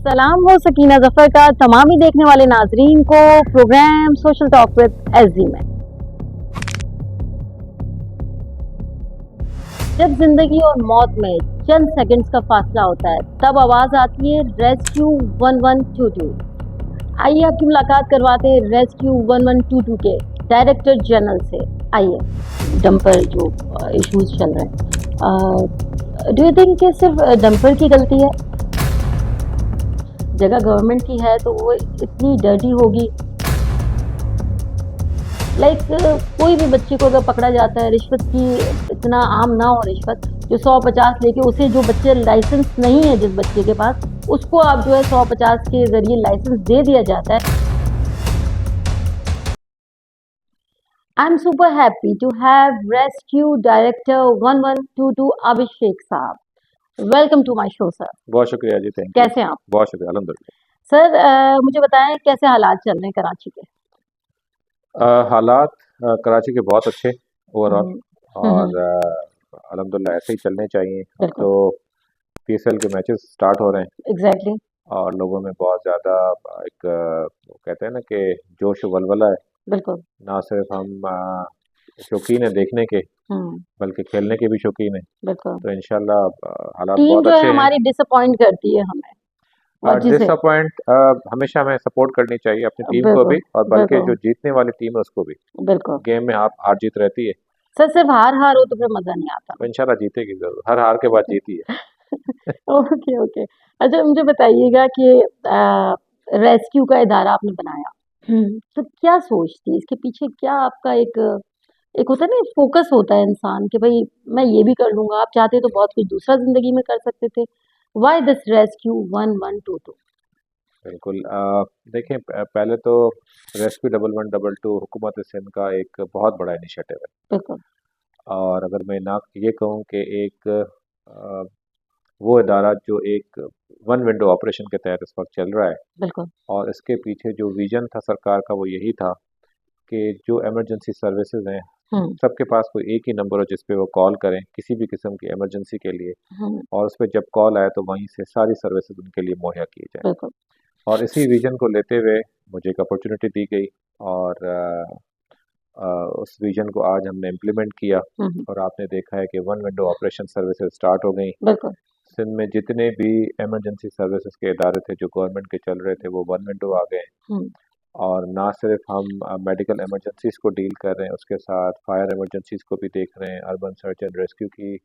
सलाम हो सकीना जफर का तमामी देखने वाले नाजरीन को program social talk with SG में। जब जिंदगी और मौत में चंद सेकंड्स का फासला होता है तब आवाज आती है रेस्क्यू 1122। आइए आपकी मुलाकात करवाते हैं रेस्क्यू 1122 के डायरेक्टर जनरल से। आइए, डंपर जो इश्यूज चल रहे हैं, डू यू थिंक कि सिर्फ डंपर की गलती है? जगह गवर्नमेंट की है तो वो इतनी डर्टी होगी। कोई भी बच्चे को अगर पकड़ा जाता है, रिश्वत की इतना आम ना हो रिश्वत, जो 150 लेके उसे, जो बच्चे लाइसेंस नहीं है जिस बच्चे के पास, उसको आप जो है 150 के जरिए लाइसेंस दे दिया जाता है। I am super happy to have rescue director 1122 Abhishek साहब। Welcome to my show sir. बहुत शुक्रिया जी, थैंक यू। कैसे हैं आप? बहुत शुक्रिया, अल्हम्दुलिल्लाह। सर मुझे बताएं कैसे हालात चल रहे हैं कराची के? हालात कराची के बहुत अच्छे ओवरऑल, और हम्म, अल्हम्दुलिल्लाह ऐसे ही चलने चाहिए। अब बिल्कुल तो पीएसएल के मैचेस स्टार्ट हो रहे हैं एग्जैक्टली। और लोगों में बहुत ज़्यादा एक वो कहते हैं ना कि जोश व वलवला है। बिल्कुल। ना सिर्फ हम शौकीन है देखने के, हम्म, बल्कि खेलने के भी शौकीन है। बिल्कुल। तो इंशाल्लाह हालात टीम बहुत जो है अच्छे हैं। हमारी डिसअपॉइंट करती है हमें, बहुत चीजें। डिसअपॉइंट हमेशा हमें सपोर्ट करनी चाहिए अपनी टीम को बिल्कुल भी, और बल्कि जो बिल्कुल जीतने वाली टीम है उसको भी। बिल्कुल। गेम में आप हार जीत रहती है, सर सिर्फ हार हार हो तो फिर मजा नहीं आता। तो इंशाल्लाह जीतेगी जरूर, हर हार के बाद जीती है। Okay okay. अच्छा मुझे बताइएगा कि रेस्क्यू का इदारा आपने बनाया, तो क्या सोच थी इसके पीछे? क्या आपका एक एक होता है ना, फोकस होता है इंसान कि भाई मैं ये भी कर लूंगा। आप चाहते तो बहुत कुछ दूसरा जिंदगी में कर सकते थे। Why this rescue 1122? बिल्कुल, देखें, पहले तो रेस्क्यू 1122 हुकूमत सिंध का एक बहुत बड़ा इनिशिएटिव है। बिल्कुल और अगर मैं ना ये कहूँ कि एक वो इदारा जो एक वन विंडो ऑपरेशन के तहत इस वक्त चल रहा है, बिल्कुल। और इसके पीछे जो विजन था सरकार का वो यही था कि जो इमरजेंसी सर्विसेज हैं, हम्म सबके पास कोई एक ही नंबर हो जिस पे वो कॉल करें किसी भी किस्म की इमरजेंसी के लिए, हम्म, और उस पर जब कॉल आए तो वहीं से सारी सर्विसेज उनके लिए मुहैया की जाए। बिल्कुल। और इसी विजन को लेते हुए मुझे एक अपॉर्चुनिटी दी गई, और अ, उस विजन को आज हमने इम्प्लीमेंट किया। हम्म, और आपने देखा है कि one window operation services start हो गई बिल्कुल। सिंध में। जितने भी इमरजेंसी सर्विसेज के इदारे थे जो गवर्नमेंट के चल रहे थे वो वन विंडो आ गए। हम्म, और ना सिर्फ हम मेडिकल इमरजेंसीज को डील कर रहे हैं, उसके साथ फायर इमरजेंसीज को भी देख रहे हैं। अर्बन सर्च एंड रेस्क्यू की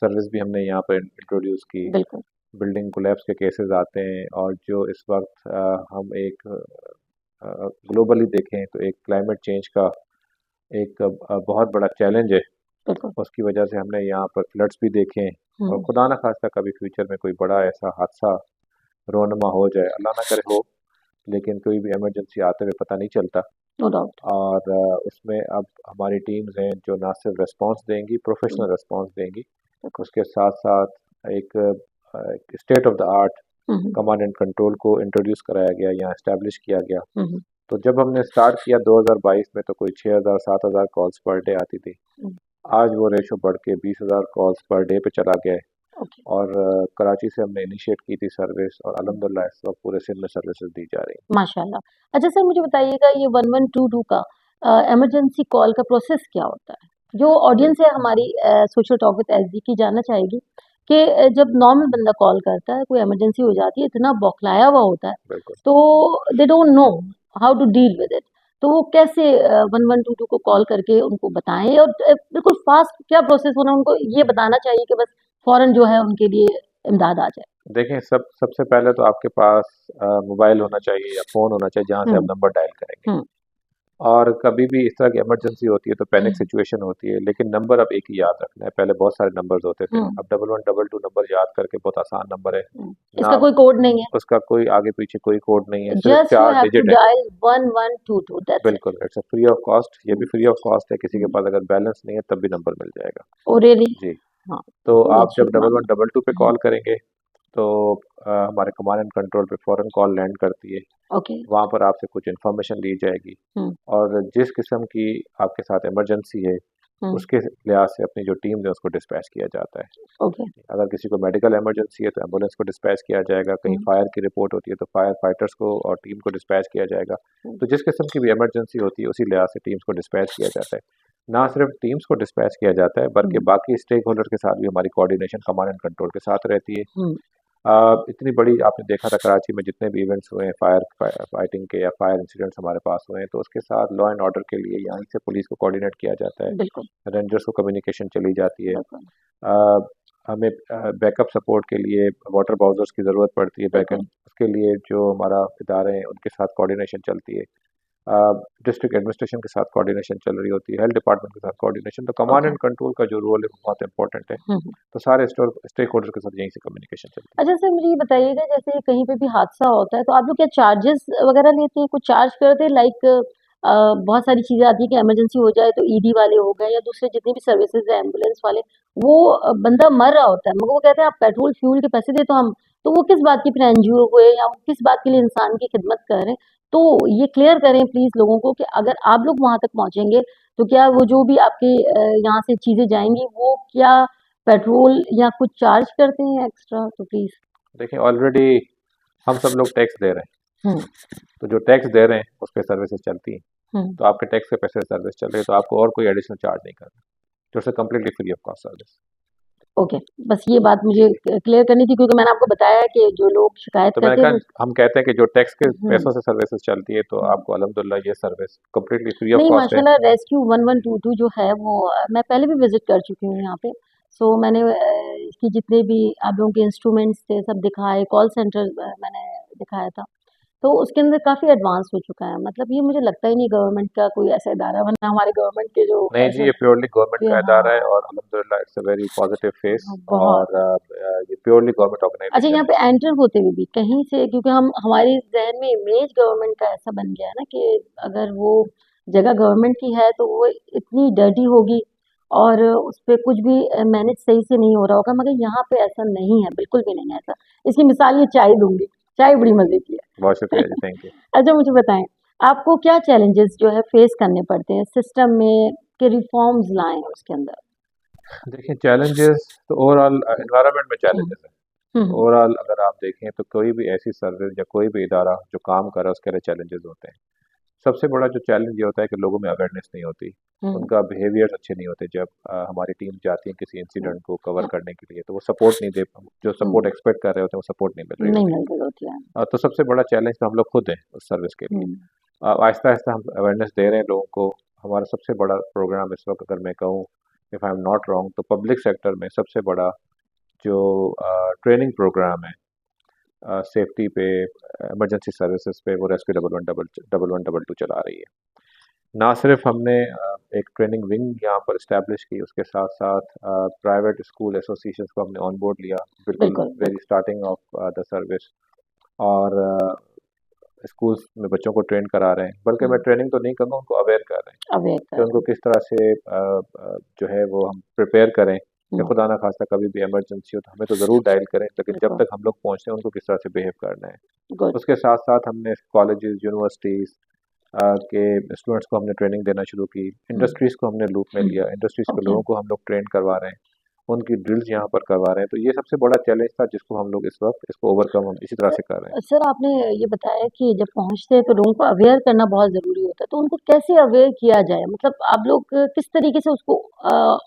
सर्विस भी हमने यहाँ पर इंट्रोड्यूस की। बिल्कुल बिल्डिंग कोलैप्स के केसेस आते हैं, और जो इस वक्त हम एक ग्लोबली देखें तो एक क्लाइमेट चेंज का एक बहुत बड़ा चैलेंज है। बिल्कुल। उसकी वजह से हमने यहाँ पर फ्लड्स भी देखे हैं। और हम्म, खुदा न खास्ता कभी फ्यूचर में कोई बड़ा ऐसा हादसा रोनमा हो जाए, अल्लाह ना करे हो, लेकिन कोई भी इमरजेंसी आते हुए पता नहीं चलता। No doubt. और उसमें अब हमारी टीम्स हैं जो ना सिर्फ रिस्पांस देंगी, प्रोफेशनल रिस्पांस देंगी, बिल्कुल। उसके साथ साथ एक state of the art hmm command and control को इंट्रोड्यूस कराया गया, यहाँ इस्टेब्लिश किया गया। हम्म तो जब हमने स्टार्ट किया 2022 में तो कोई 6,000 7,000 कॉल्स पर डे आती थी। हम्म, आज वो रेशो बढ़ के 20,000 कॉल्स पर डे पे चला गया है। ओके। और कराची से हमने इनिशिएट की थी सर्विस, और अल्हम्दुलिल्लाह इस वक्त पूरे सिंध में सर्विसेज दी जा रही हैं। माशाल्लाह। अच्छा सर मुझे बताइएगा ये 1122 का इमरजेंसी कॉल का प्रोसेस क्या होता है? जो ऑडियंस है हमारी सोशल टॉक विद एसडी की जानना चाहेगी कि जब नॉर्मल बंदा कॉल करता है, कोई इमरजेंसी हो जाती है, इतना बौखलाया हुआ होता है, बिल्कुल। तो they don't know how to deal with it. तो वो कैसे 1122 को कॉल करके उनको बताएं, और बिल्कुल फास्ट क्या प्रोसेस होना, उनको ये बताना चाहिए कि बस फौरन जो है उनके लिए इमदाद आ जाए। देखें, सबसे पहले तो आपके पास मोबाइल होना चाहिए या फ़ोन होना चाहिए जहाँ से आप हम्म नंबर डायल करेंगे। हम्म और कभी भी इस तरह की इमरजेंसी होती है तो पैनिक हम्म सिचुएशन होती है, लेकिन नंबर अब एक ही याद रखना है। पहले बहुत सारे नंबर्स होते थे, हम्म अब 1122 नंबर याद करके बहुत आसान नंबर है ना। इसका कोई कोड नहीं है। उसका कोई आगे पीछे कोई कोड नहीं है, सिर्फ जस्ट यू चार हैव टू डिजिट है। Dial 1122, that's it. बिल्कुल, it's a free of cost. ये भी फ्री ऑफ कॉस्ट है, किसी के पास अगर बैलेंस नहीं है तब भी नंबर मिल जाएगा। Oh really? जी। हाँ, तो ये आप अच्छी जब डबल वन मामला। डबल टू पे कॉल करेंगे तो हमारे कमांड एंड कंट्रोल पे फ़ौरन कॉल लैंड करती है। ओके। वहाँ पर आपसे कुछ इन्फॉर्मेशन ली जाएगी, हम्म और जिस किस्म की आपके साथ इमरजेंसी है उसके लिहाज से अपनी जो टीम है उसको डिस्पैच किया जाता है। ओके। अगर किसी को मेडिकल इमरजेंसी है तो एम्बुलेंस को डिस्पैच किया जाएगा, कहीं फायर की रिपोर्ट होती है तो फायर फाइटर्स को और टीम को डिस्पैच किया जाएगा। तो जिस किस्म की भी इमरजेंसी होती है उसी लिहाज से टीम्स को डिस्पैच किया जाता है। ना सिर्फ टीम्स को डिस्पैच किया जाता है बल्कि बाकी स्टेक होल्डर के साथ भी हमारी कोऑर्डिनेशन कमांड एंड कंट्रोल के साथ रहती है। इतनी बड़ी आपने देखा था कराची में जितने भी इवेंट्स हुए हैं फाइटिंग के या फायर इंसिडेंट्स हमारे पास हुए हैं, तो उसके साथ लॉ एंड ऑर्डर के लिए यहाँ से पुलिस को कोऑर्डिनेट किया जाता है, बिल्कुल रेंजर्स को कम्युनिकेशन चली जाती है। बिल्कुल अ, हमें बैकअप सपोर्ट के लिए वाटर बाउजर्स की ज़रूरत पड़ती है, बैकएंड उसके लिए जो हमारा इदारे हैं उनके साथ कोऑर्डिनेशन चलती है। डिस्ट्रिक्ट एडमिनिस्ट्रेशन के साथ कोऑर्डिनेशन चल रही होती है, हेल्थ डिपार्टमेंट के साथ कोऑर्डिनेशन। तो कमांड एंड कंट्रोल का जो रोल है वो बहुत इंपॉर्टेंट है। तो सारे स्टेक होल्डर के साथ यहीं से कम्युनिकेशन चलती है। अच्छा सर, मुझे ये बताइएगा, जैसे कहीं पे भी हादसा होता है तो आप लोग क्या चार्जेस वगैरह लेते हैं, कुछ चार्ज करते हैं? लाइक बहुत सारी चीज़ें आती है कि इमरजेंसी हो जाए तो ईडी वाले हो गए या दूसरे जितने भी सर्विसेज है एम्बुलेंस वाले, वो बंदा मर रहा होता है मगर वो कहते हैं आप पेट्रोल फ्यूल के पैसे दे, तो हम, तो वो किस बात की फिर एनजीओ हुए या वो किस बात के लिए इंसान की खिदमत कर रहे हैं? तो ये क्लियर करें प्लीज लोगों को कि अगर आप लोग वहां तक पहुंचेंगे तो क्या वो जो भी आपके यहाँ से चीजें जाएंगी वो क्या पेट्रोल या कुछ चार्ज करते हैं एक्स्ट्रा? तो प्लीज। देखिए ऑलरेडी हम सब लोग टैक्स दे रहे हैं, हम्म तो जो टैक्स दे रहे हैं उस पर सर्विसेज चलती हैं। हम्म तो आपके टैक्स के पैसे से सर्विस चल रही है तो आपको और कोई एडिशनल चार्ज नहीं करना, जो completely free of cost service. Okay, बस ये बात मुझे क्लियर करनी थी क्योंकि मैंने आपको बताया कि जो लोग शिकायत तो मैंने करते हैं कहा हम कहते हैं कि जो टैक्स के हम्म, पैसों से सर्विसेज चलती है तो आपको अल्हम्दुलिल्लाह ये सर्विस कम्प्लीटली फ्री ऑफ नहीं कॉस्ट है। माशाल्लाह, रेस्क्यू 1122 जो है वो मैं पहले भी विजिट कर चुकी हूँ यहाँ पे। सो मैंने इसकी जितने भी आप लोगों के इंस्ट्रूमेंट्स थे सब दिखाए, कॉल सेंटर मैंने दिखाया था, तो उसके अंदर काफ़ी एडवांस हो चुका है। मतलब ये मुझे लगता ही नहीं गवर्नमेंट का कोई ऐसा इदारा, वरना हमारे गवर्नमेंट के जो नहीं जी, ऐसा ये प्योरली गवर्नमेंट का हाँ इदारा है और अल्हम्दुलिल्लाह it's a very positive face. बहुत। और ये प्योरली गवर्नमेंट अच्छा, ऑर्गेनाइजेशन यहाँ है। पे एंटर होते हुए भी कहीं से, क्योंकि हम हमारे जहन में इमेज गवर्नमेंट का ऐसा बन गया है ना कि अगर वो जगह गवर्नमेंट की है तो वो इतनी डर्टी होगी और उस पे कुछ भी मैनेज सही से नहीं हो रहा होगा, मगर यहाँ पे ऐसा नहीं है, बिल्कुल भी नहीं है ऐसा। इसकी मिसाल ये चाय दूंगी, चाय बड़ी मजे की बहुत है। शुक्रिया जी, थैंक यू। अच्छा मुझे बताएं, आपको क्या चैलेंजेस जो है फेस करने पड़ते हैं सिस्टम में कि रिफॉर्म्स लाएं उसके अंदर? देखिए चैलेंजेस तो ओवरऑल एनवायरनमेंट में हम्म चैलेंजेस हैं। हम्म ओवरऑल अगर आप देखें तो कोई भी ऐसी सर्विस या कोई भी इदारा जो काम कर रहा है उसके लिए चैलेंजेस होते हैं। सबसे बड़ा जो चैलेंज ये होता है कि लोगों में अवेयरनेस नहीं होती, हम्म उनका बिहेवियर्स अच्छे नहीं होते। जब हमारी टीम जाती है किसी इंसिडेंट को कवर करने के लिए तो वो सपोर्ट नहीं दे, जो हम्म, सपोर्ट एक्सपेक्ट कर रहे होते हैं वो सपोर्ट नहीं मिल रही नहीं होती। मिल रही होती है। तो सबसे बड़ा चैलेंज तो हम लोग खुद हैं उस सर्विस के लिए। हम्म आहिस्ता आहिस्ता हम अवेयरनेस दे रहे हैं लोगों को। हमारा सबसे बड़ा प्रोग्राम इस वक्त अगर मैं कहूँ, if I am not wrong, तो पब्लिक सेक्टर में सबसे बड़ा जो ट्रेनिंग प्रोग्राम है सेफ्टी पे, इमरजेंसी सर्विसेज पे, वो रेस्क्यू डबल 1 डबल 2 चला रही है। ना सिर्फ हमने एक ट्रेनिंग विंग यहाँ पर इस्टेब्लिश की, उसके साथ साथ प्राइवेट स्कूल एसोसिएशंस को हमने ऑन बोर्ड लिया बिल्कुल बिल्कुल वेरी बिल्कुल। Starting of the service. और स्कूल्स में बच्चों को ट्रेन करा रहे हैं, बल्कि मैं ट्रेनिंग तो नहीं कहूँगा, उनको अवेयर कर रहे हैं अवेयर कि कर उनको रहे किस तरह से जो है वो हम प्रिपेयर करें कि हैं। खुदा ना खास्ता कभी भी इमरजेंसी हो तो हमें तो ज़रूर डायल करें, लेकिन जब बिल्कुल। तक हम लोग पहुँचते हैं उनको किस तरह से बिहेव करना है। गुड। उसके साथ साथ हमने कॉलेजेस यूनिवर्सिटीज़ के स्टूडेंट्स को हमने ट्रेनिंग देना शुरू की, इंडस्ट्रीज़ को हमने लूप में लिया, इंडस्ट्रीज़ के ओके। लोगों को हम लोग ट्रेन करवा रहे हैं, उनकी ड्रिल्स यहाँ पर करवा रहे हैं। तो ये सबसे बड़ा चैलेंज था जिसको हम लोग इस वक्त इसको ओवरकम हम इसी तरह से कर रहे हैं। सर आपने ये बताया कि जब पहुंचते हैं तो लोगों को अवेयर करना बहुत ज़रूरी होता है, तो उनको कैसे अवेयर किया जाए? मतलब आप लोग किस तरीके से उसको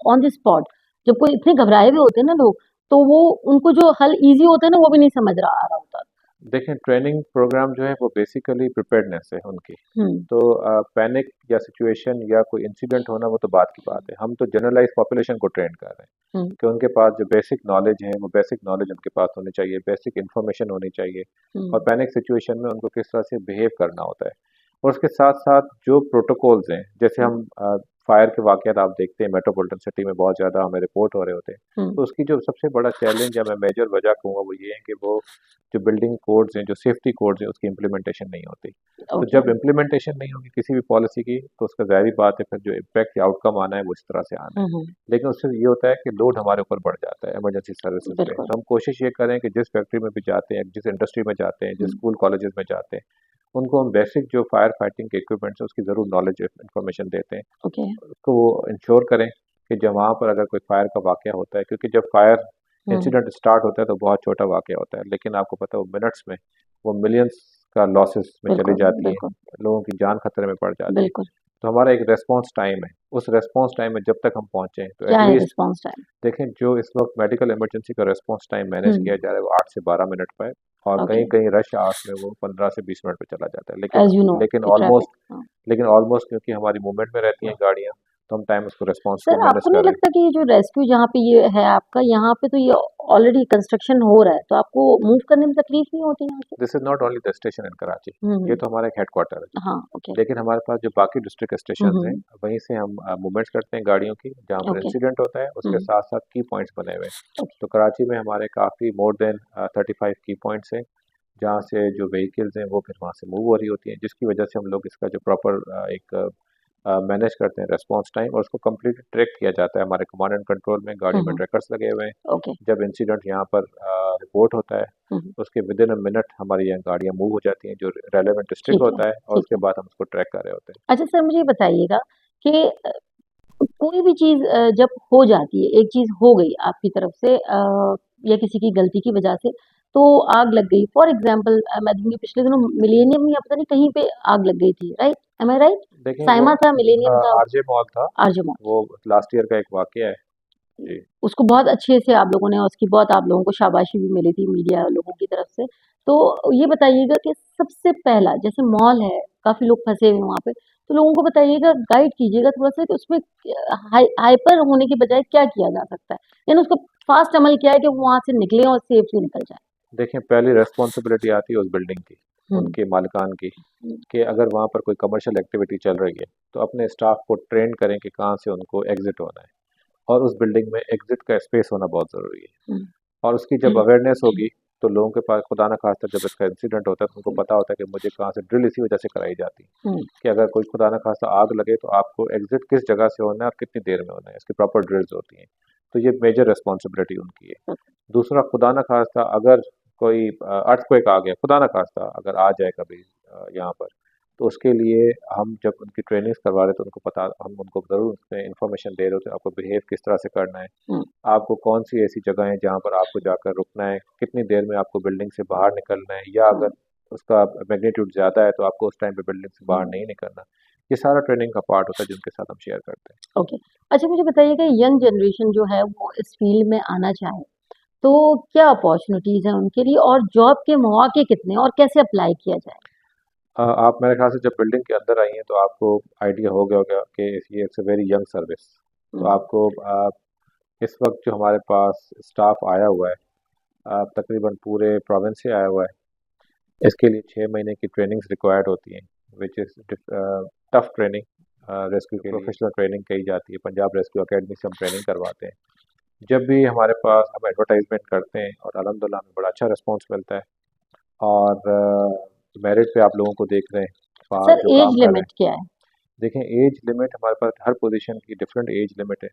ऑन द स्पॉट, जब कोई इतने घबराए हुए होते हैं ना लोग, तो वो उनको जो हल ईज़ी होता है ना वो भी नहीं समझ रहा आ रहा होता। देखें ट्रेनिंग प्रोग्राम जो है वो बेसिकली प्रिपेयर्डनेस है उनकी। हुँ, तो पैनिक या सिचुएशन या कोई इंसिडेंट होना वो तो बात की बात है, हम तो जनरलाइज पॉपुलेशन को ट्रेन कर रहे हैं हुँ, कि उनके पास जो बेसिक नॉलेज है वो बेसिक नॉलेज उनके पास होनी चाहिए, बेसिक इन्फॉर्मेशन होनी चाहिए और हुँ, पैनिक सिचुएशन में उनको किस तरह से बिहेव करना होता है। और उसके साथ साथ जो प्रोटोकॉल्स हैं, जैसे हुँ, हम फायर के वाक़यात आप देखते हैं मेट्रोपॉलिटन सिटी में बहुत ज़्यादा हमें रिपोर्ट हो रहे होते हैं। हुँ, तो उसकी जो सबसे बड़ा चैलेंज या मैं मेजर वजह कहूँगा वो ये है कि वो जो बिल्डिंग कोड्स हैं, जो सेफ्टी कोड्स हैं, उसकी इम्प्लीमेंटेशन नहीं होती। तो ओके। जब इम्प्लीमेंटेशन नहीं होगी किसी भी पॉलिसी की तो उसका ज़ाहिर बात है फिर जो इम्पैक्ट या आउटकम आना है वो इस तरह से आना है। हुँ, हुँ, लेकिन उससे ये होता है कि लोड हमारे ऊपर बढ़ जाता है इमरजेंसी सर्विसेज पे। बिल्कुल। तो हम कोशिश ये करें कि जिस फैक्ट्री में भी जाते हैं, जिस इंडस्ट्री में जाते हैं, जिस हुँ, स्कूल कॉलेजेस में जाते हैं, उनको हम बेसिक जो फायर फाइटिंग के इक्विपमेंट्स हैं उसकी ज़रूर नॉलेज इन्फॉर्मेशन देते हैं, ओके। उसको वो इंश्योर करें कि जब वहाँ पर अगर कोई फायर का वाकया होता है, क्योंकि जब फायर हम्म इंसिडेंट स्टार्ट होता है तो बहुत छोटा वाकया होता है, लेकिन आपको पता है वो मिनट्स में वो मिलियंस का लॉसेस में चली बिल्कुल जाती है, बिल्कुल लोगों की जान खतरे में पड़ जाती है। बिल्कुल। तो हमारा एक रेस्पॉन्स टाइम है, उस रेस्पॉन्स टाइम में जब तक हम पहुँचे तो क्या है एटलीस्ट रिस्पॉन्स टाइम? देखें, जो इस वक्त मेडिकल इमरजेंसी का रेस्पॉन्स टाइम मैनेज हम्म। किया जा रहा है वो 8 से 12 मिनट पर है, और ओके। कहीं कहीं रश आवर्स में वो 15 से 20 मिनट पे चला जाता है, लेकिन एज यू नो लेकिन कि ट्रैफिक। ऑलमोस्ट लेकिन ऑलमोस्ट क्योंकि हमारी मूवमेंट में रहती हैं गाड़ियाँ, तो हम टाइम उसको रेस्पॉन्स को सर मैनेज आपको नहीं कर रहे हैं। लगता कि ये जो रेस्क्यू जहाँ पे ये है आपका, यहाँ पे तो ये ऑलरेडी कंस्ट्रक्शन हो रहा है, तो आपको मूव करने में तकलीफ नहीं होती यहाँ से? This is not only the station इन कराची, ये हम्म। तो हमारा एक हेडक्वार्टर है, हाँ ओके। लेकिन हमारे पास जो बाकी डिस्ट्रिक्ट स्टेशन हैं हम्म। वहीं से हम मूवमेंट्स करते हैं गाड़ियों की, जहाँ पर ओके। इंसिडेंट होता है उसके हम्म। साथ साथ की पॉइंट्स बने हुए हैं। ओके। तो कराची में हमारे काफ़ी मोर देन 35 की पॉइंट्स हैं, जहाँ से जो व्हीकल्स हैं वो फिर वहाँ से मूव हो रही होती हैं, जिसकी वजह से हम लोग इसका जो प्रॉपर एक मैनेज करते हैं रेस्पॉन्स टाइम, और उसको कम्प्लीटली ट्रैक किया जाता है। हमारे कमांड एंड कंट्रोल में गाड़ी में हम्म। ट्रैकर्स लगे हुए हैं, ओके। जब इंसिडेंट यहाँ पर रिपोर्ट होता है हम्म। उसके विद इन अ मिनट हमारी यहाँ गाड़ियाँ मूव हो जाती हैं जो रेलेवेंट डिस्ट्रिक्ट ठीक है होता है, और ठीक उसके है। बाद हम उसको ट्रैक कर रहे होते हैं। अच्छा सर मुझे ये बताइएगा कि कोई भी चीज जब हो जाती है, एक चीज हो गई आपकी तरफ से या किसी की गलती की वजह से, तो आग लग गई फॉर एग्जाम्पल, मैं दूंगी पिछले दिनों मिलेनियम या पता नहीं कहीं पे आग लग गई थी, राइट? एम आई राइट? देखें वो साइमा था, मिलेनियम था, आरजे मॉल था, आरजे मॉल। वो लास्ट ईयर का एक वाकया है जी। उसको बहुत अच्छे से आप लोगों ने, उसकी बहुत आप लोगों को शाबाशी भी मिली थी मीडिया लोगों की तरफ से। तो ये बताइएगा कि सबसे पहला, जैसे मॉल है, काफी लोग फंसे हुए हैं वहाँ पे, तो लोगों को बताइएगा, गाइड कीजिएगा थोड़ा सा कि उसमें हाइपर होने की बजाय क्या किया जा सकता है, यानी उसको फास्ट अमल किया है कि वो वहां से निकले और सेफली निकल जाए। देखें, पहली रेस्पॉन्सिबिलिटी आती है उस बिल्डिंग की, हम्म। उनके मालिकान की, कि अगर वहाँ पर कोई कमर्शियल एक्टिविटी चल रही है तो अपने स्टाफ को ट्रेन करें कि कहाँ से उनको एग्जिट होना है, और उस बिल्डिंग में एग्जिट का स्पेस होना बहुत ज़रूरी है। हम्म। और उसकी जब अवेयरनेस होगी तो लोगों के पास, खुदा ना खास्ता जब इसका इंसिडेंट होता है तो उनको पता होता है कि मुझे कहाँ से, ड्रिल इसी वजह से कराई जाती है हम्म। कि अगर कोई खुदा ना खास्ता आग लगे तो आपको एग्जिट किस जगह से होना है और कितनी देर में होना है, इसकी प्रॉपर ड्रिल्स होती हैं। तो ये मेजर रिस्पॉन्सिबिलिटी उनकी है। दूसरा, खुदा ना खास्ता अगर कोई अर्थक्वेक आ गया, खुदा ना खास्ता अगर आ जाए कभी यहाँ पर, तो उसके लिए हम जब उनकी ट्रेनिंग्स करवा रहे थे उनको पता, हम उनको ज़रूर उसमें इन्फॉर्मेशन दे रहे होते हैं, आपको बिहेव किस तरह से करना है, हम्म। आपको कौन सी ऐसी जगह है जहाँ पर आपको जाकर रुकना है, कितनी देर में आपको बिल्डिंग से बाहर निकलना है, या अगर उसका मैग्नीट्यूड ज़्यादा है तो आपको उस टाइम पे बिल्डिंग से बाहर नहीं निकलना। ये सारा ट्रेनिंग का पार्ट होता है जिनके साथ हम शेयर करते हैं। ओके। अच्छा मुझे बताइएगा, यंग जनरेशन जो है वो इस फील्ड में आना चाहे तो क्या अपॉर्चुनिटीज हैं उनके लिए, और जॉब के मौके कितने हैं, और कैसे अप्लाई किया जाए? आप मेरे ख्याल से जब बिल्डिंग के अंदर आई हैं तो आपको आइडिया हो गया होगा कि ये it's a very young service. तो हम्म। आपको इस वक्त जो हमारे पास स्टाफ आया हुआ है, तकरीबन पूरे प्रोविंस से आया हुआ है, इसके लिए 6 महीने की ट्रेनिंग्स रिक्वायर्ड होती हैं, which is tough training. Rescue के प्रोफेशनल ट्रेनिंग कही जाती है, पंजाब रेस्क्यू अकेडमी से हम ट्रेनिंग करवाते हैं। जब भी हमारे पास हम एडवर्टाइजमेंट करते हैं और अलहमदिल्ला हमें बड़ा अच्छा रिस्पॉन्स मिलता है, और मेरिट पे आप लोगों को देख रहे हैं बाहर सर जो एज काम कर रहे लिमिट हैं। क्या है? देखें, एज लिमिट हमारे पास हर पोजीशन की डिफरेंट एज लिमिट है।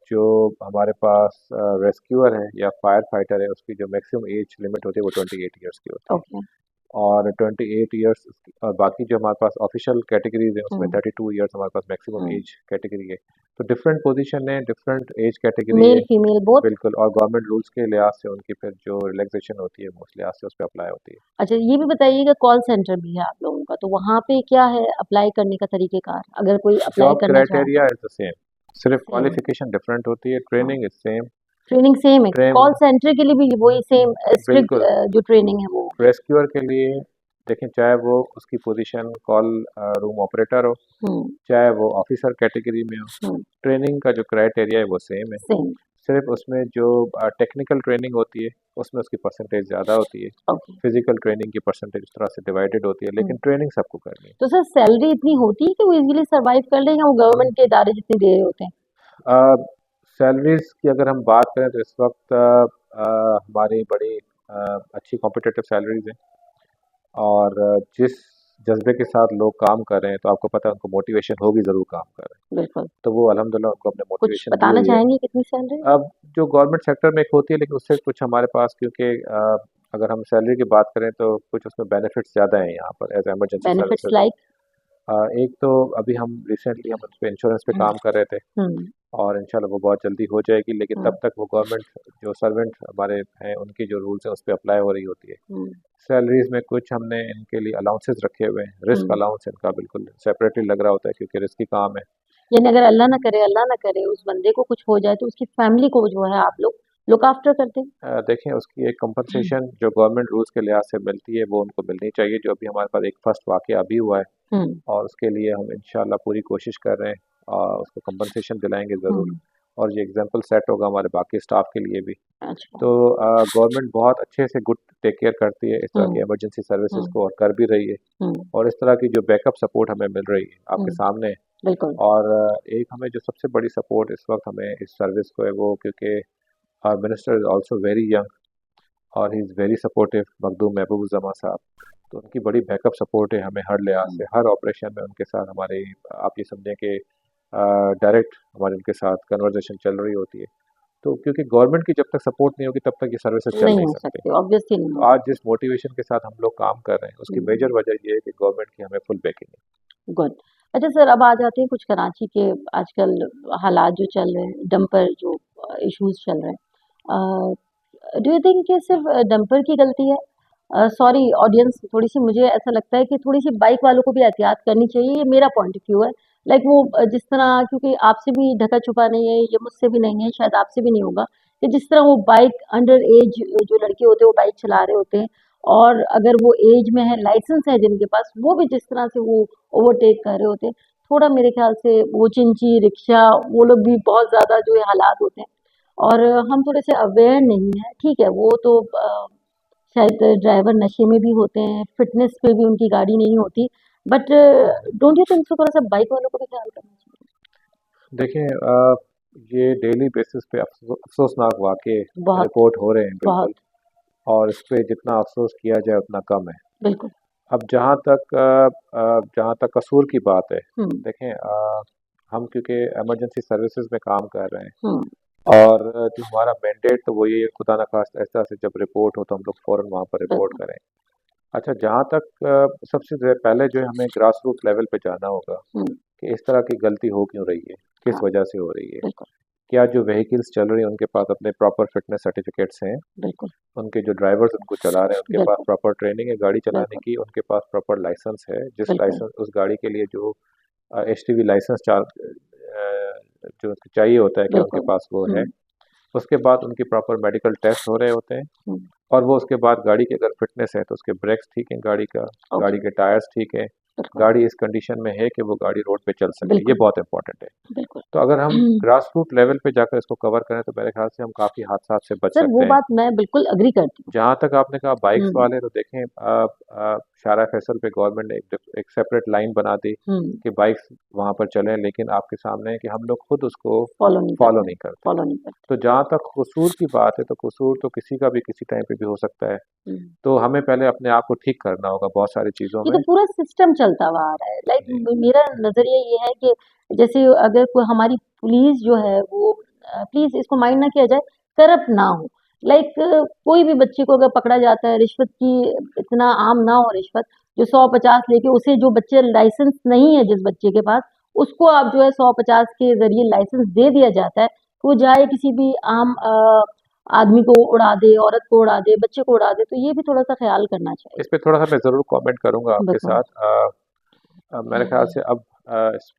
जो हमारे पास रेस्क्यूअर है या फायर फाइटर है उसकी जो मैक्सिमम एज लिमिट होती है वो 28 ईयर्स की होती है, ओके। और 28 ईयर्स, और बाकी जो हमारे पास ऑफिशियल कैटेगरीज है उसमें हम्म। 32 ईयर्स हमारे पास मैक्सिमम हम्म। एज कैटेगरी है। तो डिफरेंट पोजीशन है, डिफरेंट एज कैटेगरी मेल है। Female both? बिल्कुल, और गवर्नमेंट रूल्स के लिहाज से उनकी फिर जो रिलैक्सेशन होती है वो उस लिहाज से उस पर अप्लाई होती है। अच्छा ये भी बताइएगा, कॉल सेंटर भी है आप लोगों का, तो वहाँ पे क्या है अप्लाई करने का तरीकेकार, अगर कोई अप्लाई जॉब करना चाहे क्राइटेरिया इज द सेम, सिर्फ सेम? क्वालिफिकेशन डिफरेंट होती है, हाँ, training is same. Training same है, ट्रेन कॉल सेंटर के लिए भी वही सेम स्ट्रिक्ट बिल्कुल, जो ट्रेनिंग है वो होगी? रेस्क्यूअर के लिए देखें, चाहे वो उसकी पोजीशन कॉल रूम ऑपरेटर हो, हम्म। चाहे वो ऑफिसर कैटेगरी में हो, हम्म। ट्रेनिंग का जो क्राइटेरिया है वो सेम है। सेम। सिर्फ उसमें जो टेक्निकल ट्रेनिंग होती है उसमें उसकी परसेंटेज ज़्यादा होती है, ओके। फिजिकल ट्रेनिंग की परसेंटेज उस तरह से डिवाइडेड होती है, लेकिन ट्रेनिंग सबको करनी तो सर सैलरी इतनी होती है कि वो इजीली सरवाइव कर ले, या वो गवर्नमेंट के इदारे जितने दे रहे होते हैं? है। सैलरीज की अगर हम बात करें तो इस वक्त हमारी बड़ी अच्छी कॉम्पिटिटिव सैलरीज हैं, और जिस जज्बे के साथ लोग काम कर रहे हैं तो आपको पता है उनको मोटिवेशन होगी ज़रूर काम कर रहे हैं, बिल्कुल। तो वो अल्हम्दुलिल्लाह उनको हमने कुछ मोटिवेशन दी बताना हुई है। चाहेंगे कितनी सैलरी? अब जो गवर्नमेंट सेक्टर में एक होती है, लेकिन उससे कुछ हमारे पास, क्योंकि अगर हम सैलरी की बात करें तो कुछ उसमें बेनिफिट्स ज़्यादा हैं यहाँ पर as emergency benefits services. Like? एक तो अभी हम रिसेंटली हम उस पे इंश्योरेंस पे काम कर रहे थे हम्म और इंशाल्लाह वो बहुत जल्दी हो जाएगी, लेकिन हम्म तब तक वो गवर्नमेंट जो सर्वेंट हमारे हैं उनकी जो रूल्स हैं उस पर अप्लाई हो रही होती है। हम्म सैलरीज में कुछ हमने इनके लिए अलाउंसेस रखे हुए हैं, रिस्क हम्म। अलाउंस इनका बिल्कुल सेपरेटली लग रहा होता है क्योंकि रिस्की काम है। यानी अगर अल्लाह ना करे उस बंदे को कुछ हो जाए तो उसकी फैमिली को जो है आप लोग लुक आफ्टर करते हैं। देखें उसकी एक कंपनसेशन जो गवर्नमेंट रूल्स के लिहाज से मिलती है वो उनको मिलनी चाहिए, जो अभी हमारे पास एक फर्स्ट वाक़या अभी हुआ है हम्म और उसके लिए हम इंशाल्लाह पूरी कोशिश कर रहे हैं और उसको कंपनसेशन दिलाएंगे ज़रूर। हम्म। और ये एग्जांपल सेट होगा हमारे बाकी स्टाफ के लिए भी। अच्छा। तो गवर्नमेंट बहुत अच्छे से गुड टेक केयर करती है इस तरह की हम्म इमरजेंसी सर्विसेज हम्म को और कर भी रही है। हम्म और इस तरह की जो बैकअप सपोर्ट हमें मिल रही है आपके हम्म। सामने है। बिल्कुल। और एक हमें जो सबसे बड़ी सपोर्ट इस वक्त हमें इस सर्विस को है वो क्योंकि our minister is also very young और he is very supportive, Makhdoom Mehboob Jama साहब। तो उनकी बड़ी बैकअप सपोर्ट है हमें हर लिहाज हम्म। से, हर ऑपरेशन में उनके साथ हमारे आप ये समझें कि डायरेक्ट हमारे उनके साथ कन्वर्सेशन चल रही होती है। तो क्योंकि गवर्नमेंट की जब तक सपोर्ट नहीं होगी तब तक ये सर्विसेज चल नहीं नहीं हो सकती। सकते, ऑब्वियसली नहीं तो हो आज सकते। जिस मोटिवेशन के साथ हम लोग काम कर रहे हैं उसकी हम्म। मेजर वजह ये है कि गवर्नमेंट की हमें फुल बैकिंग है। गुड। अच्छा सर, अब आ जाते हैं कुछ कराची के आजकल हालात जो चल रहे हैं, डंपर जो इश्यूज चल रहे हैं। डू यू थिंक कि सिर्फ डंपर की गलती है? सॉरी ऑडियंस, थोड़ी सी मुझे ऐसा लगता है कि थोड़ी सी बाइक वालों को भी एहतियात करनी चाहिए, ये मेरा पॉइंट ऑफ व्यू है। लाइक वो जिस तरह, क्योंकि आपसे भी ढका छुपा नहीं है, ये मुझसे भी नहीं है, शायद आपसे भी नहीं होगा, कि जिस तरह वो बाइक अंडर एज जो लड़के होते हैं वो बाइक चला रहे होते हैं, और अगर वो एज में है, लाइसेंस है जिनके पास, वो भी जिस तरह से वो ओवरटेक कर रहे होते हैं, थोड़ा मेरे ख्याल से वो चिंची रिक्शा, वो लोग भी बहुत ज़्यादा जो है हालात होते हैं, और हम थोड़े से अवेयर नहीं हैं। ठीक है, वो तो शायद ड्राइवर नशे में भी होते हैं, फिटनेस पे भी उनकी गाड़ी नहीं होती, but don't you think so थोड़ा सा बाइक वालों को भी ख्याल करना चाहिए? देखें ये डेली बेसिस पे अफसोसनाक वाक़े बहुत। रिपोर्ट हो रहे हैं बहुत। बिल्कुल। और इस पे जितना अफसोस किया जाए उतना कम है। बिल्कुल। अब जहाँ तक कसूर की बात है, हम्म देखें हम क्योंकि इमरजेंसी सर्विसेज में काम कर रहे हैं हम्म और जो हमारा मैंडेट तो वही है, खुदा न खास्ता ऐसा से जब रिपोर्ट हो तो हम लोग फ़ौरन वहाँ पर रिपोर्ट बिल्कुल। करें। अच्छा, जहाँ तक सबसे पहले जो है हमें ग्रास रूट लेवल पे जाना होगा हम्म कि इस तरह की गलती हो क्यों रही है, किस हाँ। वजह से हो रही है। बिल्कुल। क्या जो व्हीकल्स चल रही हैं उनके पास अपने प्रॉपर फिटनेस सर्टिफिकेट्स हैं, बिल्कुल। उनके जो ड्राइवर्स उनको चला रहे हैं उनके पास बिल्कुल। प्रॉपर ट्रेनिंग है गाड़ी चलाने बिल्कुल। की, उनके पास प्रॉपर लाइसेंस है, जिस बिल्कुल। लाइसेंस उस गाड़ी के लिए जो एचटीवी लाइसेंस जो चाहिए होता है कि उनके बिल्कुल। पास वो है। उसके बाद उनकी प्रॉपर मेडिकल टेस्ट हो रहे होते हैं हम्म। और वो उसके बाद गाड़ी की अगर फिटनेस है तो उसके ब्रेक्स ठीक हैं गाड़ी का, ओके। गाड़ी के टायर्स ठीक हैं, बिल्कुल। गाड़ी इस कंडीशन में है कि वो गाड़ी रोड पे चल सके, ये बिल्कुल। बहुत इंपॉर्टेंट है। बिल्कुल। तो अगर हम ग्रास रूट लेवल पे जाकर इसको कवर करें तो मेरे ख्याल से हम काफ़ी हादसा से बच सर वो सकते हैं। बात मैं बिल्कुल अग्री करती हूँ। जहाँ तक आपने कहा बाइक्स हम्म वाले, तो देखें शारा फैसल पे गवर्नमेंट ने एक सेपरेट लाइन बना दी हम्म। कि बाइक्स वहाँ पर चलें, लेकिन आपके सामने है कि हम लोग खुद उसको फॉलो नहीं फॉलो करते। नहीं करते। फॉलो नहीं करते। तो जहाँ तक कसूर की बात है तो कसूर तो किसी का भी किसी टाइम पे भी हो सकता है। हम्म। तो हमें पहले अपने आप को ठीक करना होगा बहुत सारी चीज़ों ये में। तो पूरा सिस्टम चलता हुआ आ रहा है। लाइक जी। मेरा नजरिया ये है कि जैसे अगर कोई हमारी पुलिस जो है वो, प्लीज इसको माइंड ना किया जाए, करप्ट ना हो। लाइक कोई भी बच्चे को अगर पकड़ा जाता है, रिश्वत की, इतना आम ना हो रिश्वत, जो 100-50 लेके उसे, जो बच्चे लाइसेंस नहीं है जिस बच्चे के पास, उसको आप जो है 100-50 के जरिए लाइसेंस दे दिया जाता है, तो वो जाए किसी भी आम आदमी को उड़ा दे, औरत को उड़ा दे, बच्चे को उड़ा दे, तो ये भी थोड़ा सा ख्याल करना चाहिए। इस पे थोड़ा सा मैं ज़रूर कमेंट करूंगा आपके बिल्कुल। साथ। मेरे ख्याल से अब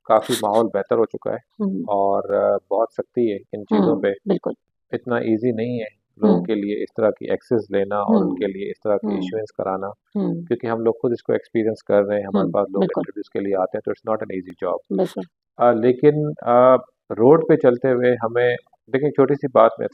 काफ़ी माहौल बेहतर हो चुका है हुँ, और बहुत सख्ती है इन चीज़ों पे। बिल्कुल। इतना इजी नहीं है लोगों हुँ, के लिए इस तरह की एक्सेस लेना और उनके हुँ, लिए इस तरह की हुँ, इश्योरेंस कराना, हुँ, क्योंकि हम लोग खुद इसको एक्सपीरियंस कर रहे हैं, हुँ, हमारे पास लोग बिल्कुल। इंटरव्यूज़ के लिए आते हैं, तो it's not an easy job. बिल्कुल। लेकिन रोड पे चलते हुए हमें, देखिए छोटी सी बात मैं